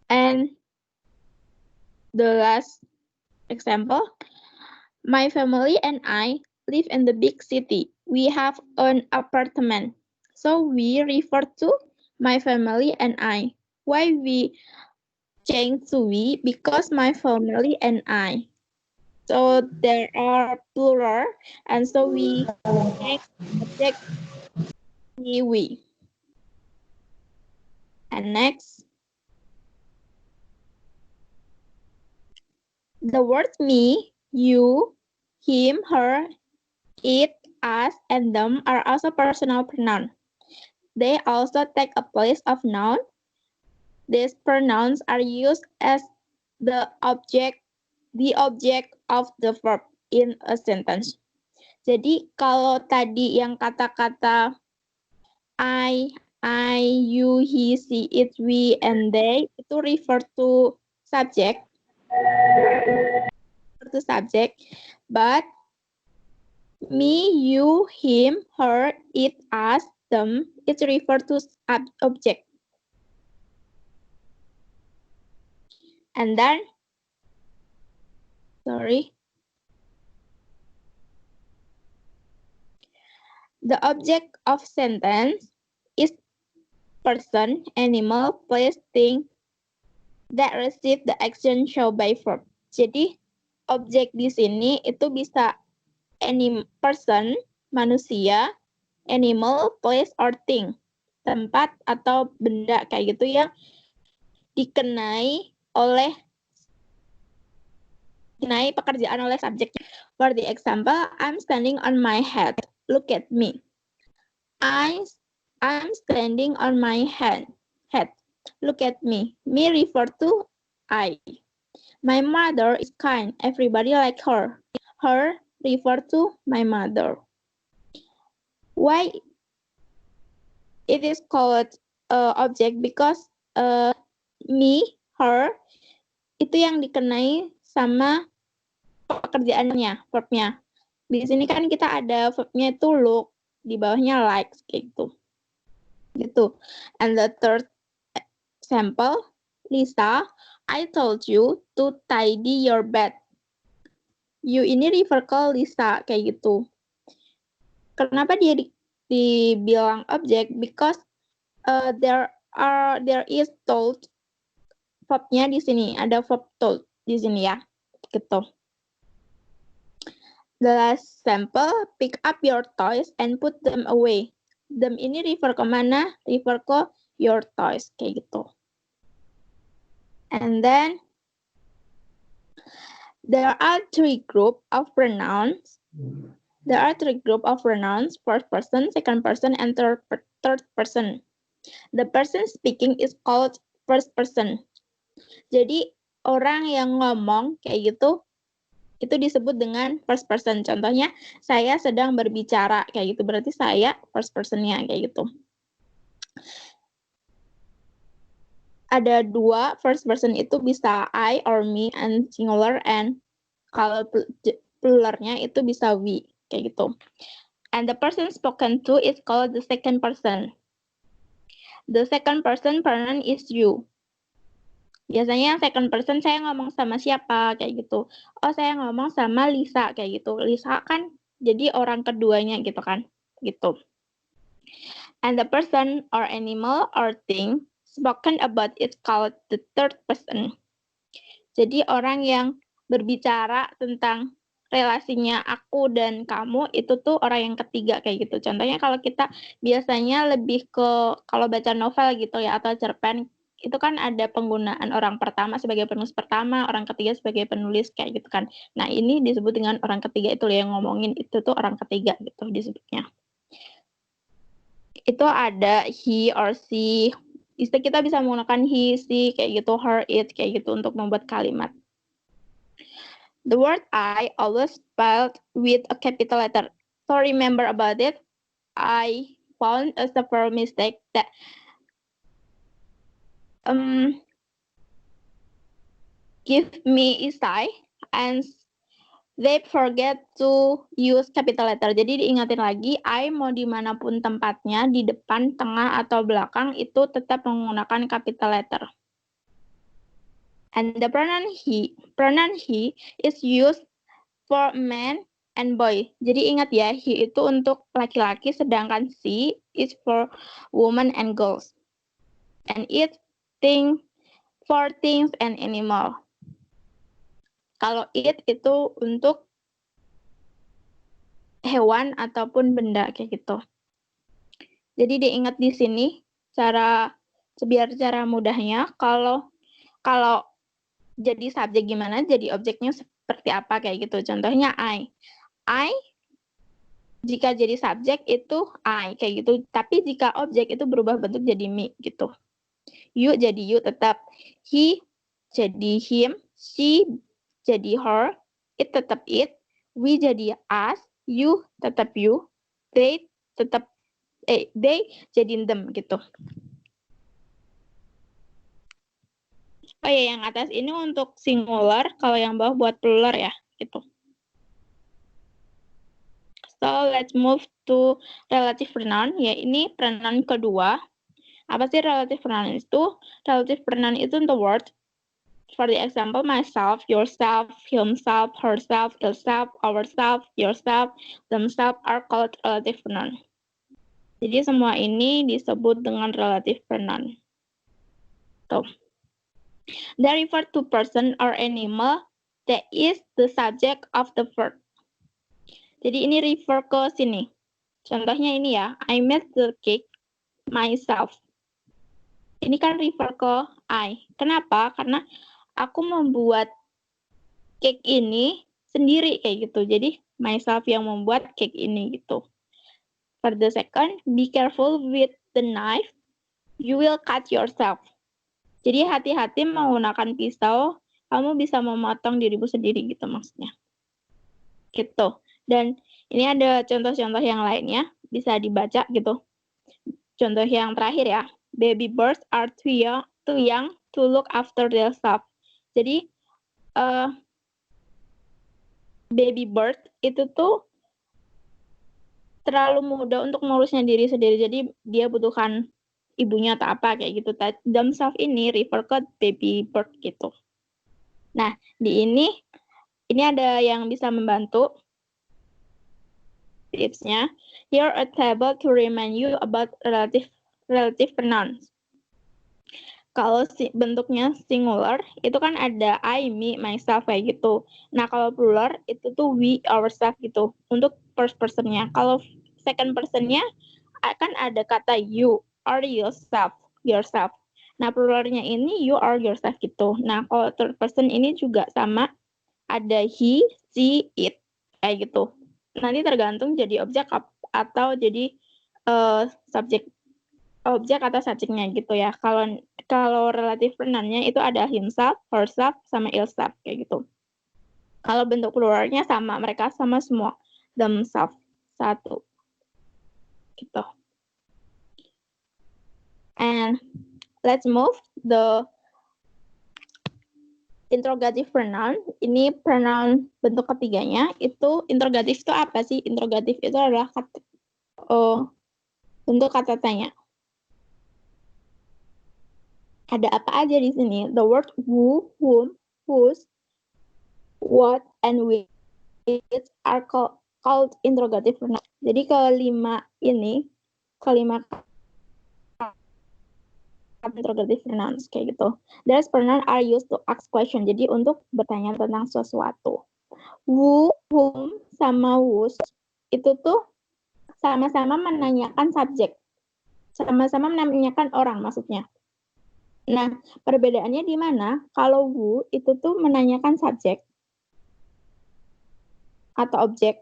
And the last example, my family and I live in the big city. We have an apartment. So we refer to my family and I. Why we change to we? Because my family and I. So there are plural, and so we make object we. And next, the words me, you, him, her, it, us, and them are also personal pronouns. They also take a place of noun. These pronouns are used as the object of the verb in a sentence. Jadi kalau tadi yang kata-kata I, you, he, she, it, we, and they itu refer to subject, but me, you, him, her, it, us, them, it refer to object. And then, the object of sentence is person, animal, place, thing that receive the action shown by verb. Jadi, objek di sini itu bisa person, manusia, animal, place, or thing. Tempat atau benda kayak gitu yang dikenai pekerjaan oleh subjeknya. For the example, I'm standing on my head. Look at me. I'm standing on my head. Look at me. Me refer to I. My mother is kind. Everybody like her. Her refer to my mother. Why it is called object? Because me, her, itu yang dikenai sama pekerjaannya, verbnya. Di sini kan kita ada verbnya itu look, di bawahnya like, kayak gitu. And the third example, Lisa, I told you to tidy your bed. You ini refer ke Lisa, kayak gitu. Kenapa dia dibilang objek? Because there is told, verbnya di sini, ada verb told di sini ya, gitu. The last sample, pick up your toys and put them away. Them ini refer ke mana? Refer ke your toys, kayak gitu. And then, there are three groups of pronouns. First person, second person, and third person. The person speaking is called first person. Jadi, orang yang ngomong kayak gitu, itu disebut dengan first person. Contohnya, saya sedang berbicara, kayak gitu. Berarti saya first person-nya, kayak gitu. Ada dua first person itu bisa I or me and singular, and kalau pluralnya itu bisa we, kayak gitu. And the person spoken to is called the second person. The second person pronoun is you. Biasanya second person saya ngomong sama siapa, kayak gitu. Oh, saya ngomong sama Lisa, kayak gitu. Lisa kan jadi orang keduanya gitu kan, gitu. And the person or animal or thing spoken about is called the third person. Jadi orang yang berbicara tentang relasinya aku dan kamu itu tuh orang yang ketiga, kayak gitu. Contohnya kalau kita biasanya lebih ke kalau baca novel gitu ya atau cerpen, itu kan ada penggunaan orang pertama sebagai penulis pertama, orang ketiga sebagai penulis, kayak gitu kan. Nah, ini disebut dengan orang ketiga, itu yang ngomongin itu tuh orang ketiga gitu disebutnya. Itu ada he or she. Kita bisa menggunakan he, she, kayak gitu, her, it, kayak gitu untuk membuat kalimat. The word I always spelled with a capital letter. So remember about it. I found a several mistake that give me isai, and they forget to use capital letter. Jadi diingatin lagi, I mau dimanapun tempatnya, di depan, tengah, atau belakang, itu tetap menggunakan capital letter. And the pronoun he is used for man and boy. Jadi ingat ya, he itu untuk laki-laki, sedangkan she is for woman and girls. And it for things and animal. Kalau it itu untuk hewan ataupun benda kayak gitu. Jadi diingat di sini biar cara mudahnya kalau jadi subjek gimana, jadi objeknya seperti apa kayak gitu. Contohnya I jika jadi subjek itu I kayak gitu. Tapi jika objek itu berubah bentuk jadi me gitu. You jadi you tetap, he jadi him, she jadi her, it tetap it, we jadi us, you tetap you, they jadi them gitu. Oh ya, yang atas ini untuk singular, kalau yang bawah buat plural ya, gitu. So, let's move to relative pronoun. Ya, ini pronoun kedua. Apa sih relative pronoun itu? Relative pronoun itu the word. For the example, myself, yourself, himself, herself, itself, ourself, yourself, themselves are called relative pronoun. Jadi semua ini disebut dengan relative pronoun. Tuh. They refer to person or animal that is the subject of the verb. Jadi ini refer ke sini. Contohnya ini ya, I made the cake myself. Ini kan refer ke I. Kenapa? Karena aku membuat cake ini sendiri kayak gitu. Jadi myself yang membuat cake ini gitu. For the second, be careful with the knife. You will cut yourself. Jadi hati-hati menggunakan pisau, kamu bisa memotong dirimu sendiri gitu maksudnya. Gitu. Dan ini ada contoh-contoh yang lainnya, bisa dibaca gitu. Contoh yang terakhir ya, baby birds are too young to look after themselves. Jadi baby bird itu tuh terlalu muda untuk mengurusnya diri sendiri, jadi dia butuhkan ibunya atau apa kayak gitu. Themselves ini refer ke baby bird gitu. Nah, di ini ada yang bisa membantu tipsnya. Here a table to remind you about relative pronouns. Kalau bentuknya singular, itu kan ada I, me, myself kayak gitu. Nah, kalau plural itu tuh we, ourselves gitu. Untuk first personnya. Kalau second personnya akan ada kata you or yourself. Nah, pluralnya ini you or yourself gitu. Nah, kalau third person ini juga sama, ada he, she, it kayak gitu. Nanti tergantung jadi objek atau jadi subjek, objek atau subjeknya gitu ya. Kalau relative pronoun-nya itu ada himself, herself, sama itself kayak gitu. Kalau bentuk pluralnya sama, mereka sama semua, themselves satu gitu. And let's move the interrogative pronoun. Ini pronoun bentuk ketiganya. Itu interrogative itu apa sih? Interrogative itu adalah bentuk kata tanya. Ada apa aja di sini? The word who, whom, whose, what, and which are called interrogative pronoun. Jadi kelima interrogative pronouns kayak gitu. These pronouns are used to ask question. Jadi untuk bertanya tentang sesuatu. Who, whom, sama whose itu tuh sama-sama menanyakan subjek. Sama-sama menanyakan orang maksudnya. Nah, perbedaannya di mana? Kalau who itu tuh menanyakan subjek atau objek.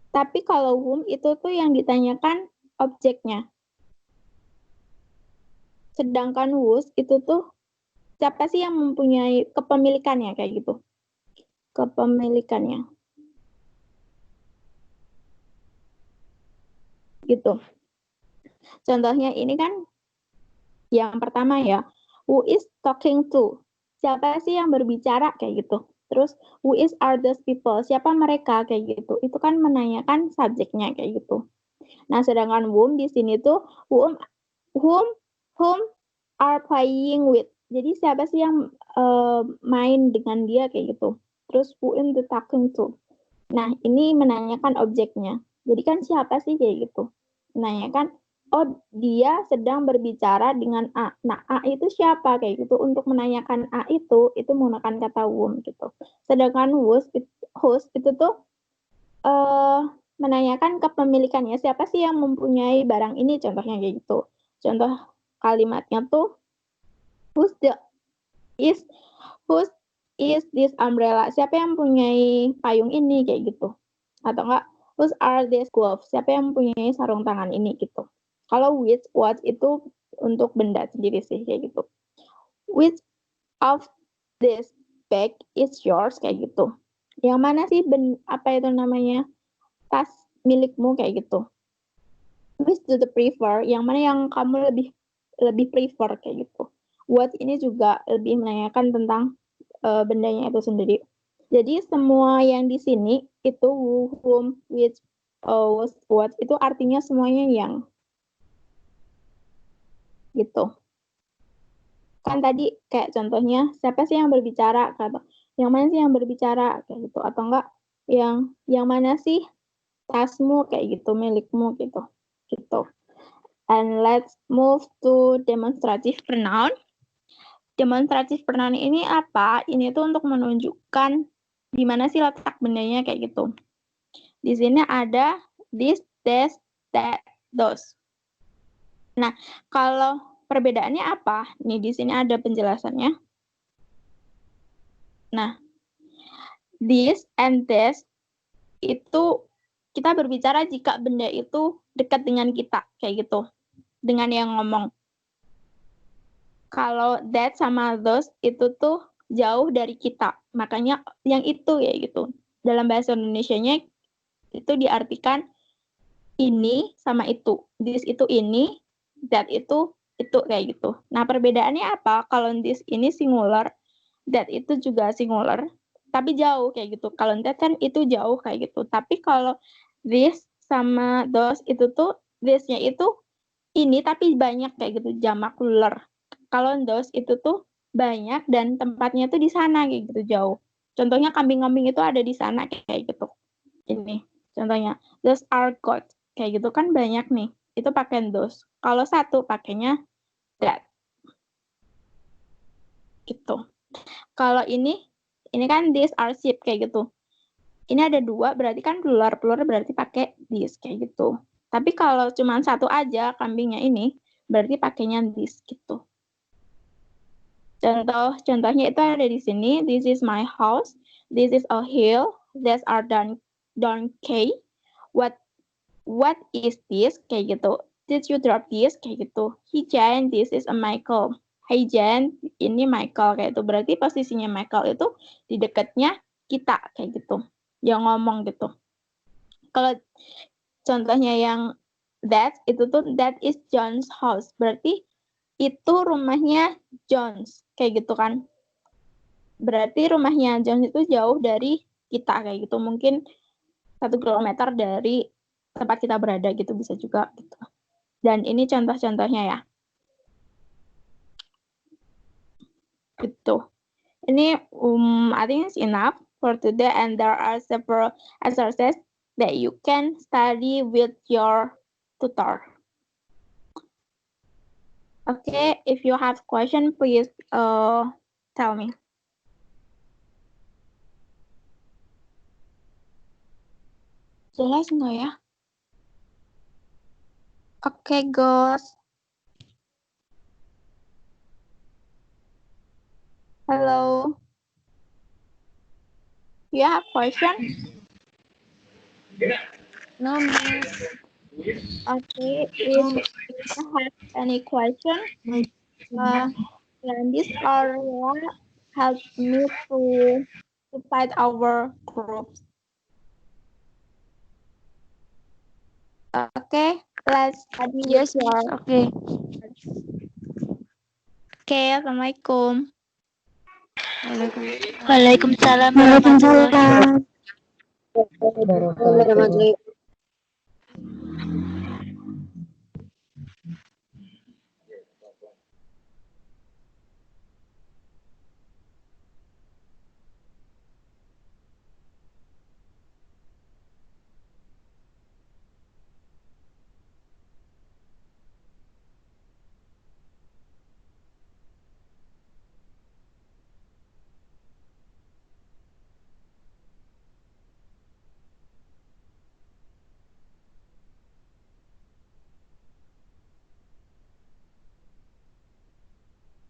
Tapi kalau whom itu tuh yang ditanyakan objeknya. Sedangkan whose itu tuh siapa sih yang mempunyai kepemilikannya kayak gitu. Kepemilikannya. Gitu. Contohnya ini kan yang pertama ya, who is talking to? Siapa sih yang berbicara kayak gitu. Terus who is are those people? Siapa mereka kayak gitu. Itu kan menanyakan subjeknya kayak gitu. Nah, sedangkan whom di sini tuh whom are playing with. Jadi siapa sih yang main dengan dia kayak gitu. Terus who am the talking to. Nah, ini menanyakan objeknya. Jadi kan siapa sih kayak gitu. Menanyakan, oh dia sedang berbicara dengan A. Nah, A itu siapa kayak gitu. Untuk menanyakan A itu menggunakan kata whom gitu. Sedangkan whose itu tuh menanyakan kepemilikannya. Siapa sih yang mempunyai barang ini contohnya kayak gitu. Contoh kalimatnya tuh whose is this umbrella? Siapa yang mempunyai payung ini kayak gitu. Atau enggak whose are these gloves? Siapa yang mempunyai sarung tangan ini gitu. Kalau which, what itu untuk benda sendiri sih kayak gitu. Which of this bag is yours kayak gitu. Yang mana sih apa itu namanya tas milikmu kayak gitu. Which do you prefer? Yang mana yang kamu lebih prefer kayak gitu. What ini juga lebih menanyakan tentang bendanya itu sendiri. Jadi semua yang di sini itu whom, which, what itu artinya semuanya yang gitu. Kan tadi kayak contohnya siapa sih yang berbicara kata yang mana sih yang berbicara kayak gitu atau enggak yang mana sih tasmu kayak gitu milikmu gitu gitu. And let's move to demonstrative pronoun. Demonstratif pronoun ini apa? Ini tuh untuk menunjukkan di mana sih letak bendanya kayak gitu. Di sini ada this, that, those. Nah, kalau perbedaannya apa? Nih di sini ada penjelasannya. Nah, this and this itu kita berbicara jika benda itu dekat dengan kita kayak gitu. Dengan yang ngomong. Kalau that sama those itu tuh jauh dari kita. Makanya yang itu ya gitu. Dalam bahasa Indonesianya itu diartikan ini sama itu. This itu ini, that itu kayak gitu. Nah, perbedaannya apa? Kalau this ini singular, that itu juga singular, tapi jauh kayak gitu. Kalau that kan itu jauh kayak gitu. Tapi kalau this sama those itu tuh this-nya itu ini tapi banyak kayak gitu, jamak plural. Kalau those itu tuh banyak dan tempatnya tuh di sana kayak gitu jauh. Contohnya kambing-kambing itu ada di sana kayak gitu. Ini contohnya those are goats kayak gitu kan banyak nih. Itu pakai those. Kalau satu pakainya that. Gitu. Kalau ini kan these are sheep kayak gitu. Ini ada dua berarti kan plural berarti pakai this kayak gitu. Tapi kalau cuma satu aja kambingnya ini berarti pakainya this gitu. Contohnya itu ada di sini. This is my house. This is a hill. These are donkey. What is this? Kayak gitu. Did you drop this? Kayak gitu. Hey Jan, this is a Michael. Hey Jan, ini Michael kayak itu. Berarti posisinya Michael itu di dekatnya kita kayak gitu. Yang ngomong gitu. Kalau contohnya yang that itu tuh that is John's house. Berarti itu rumahnya Jones kayak gitu kan. Berarti rumahnya Jones itu jauh dari kita kayak gitu. Mungkin 1 kilometer dari tempat kita berada gitu bisa juga gitu. Dan ini contoh-contohnya ya. Gitu. Ini I think it's enough for today and there are several exercises that you can study with your tutor. Okay, if you have question, please tell me. Jelas nggak ya? Okay, guys. Hello. You have question? No, miss. Okay, if you have any question, this or help me to fight our groups. Okay, let's study Yes, with miss. your. Okay. Okay, assalamualaikum. Waalaikumsalam warahmatullahi wabarakatuh.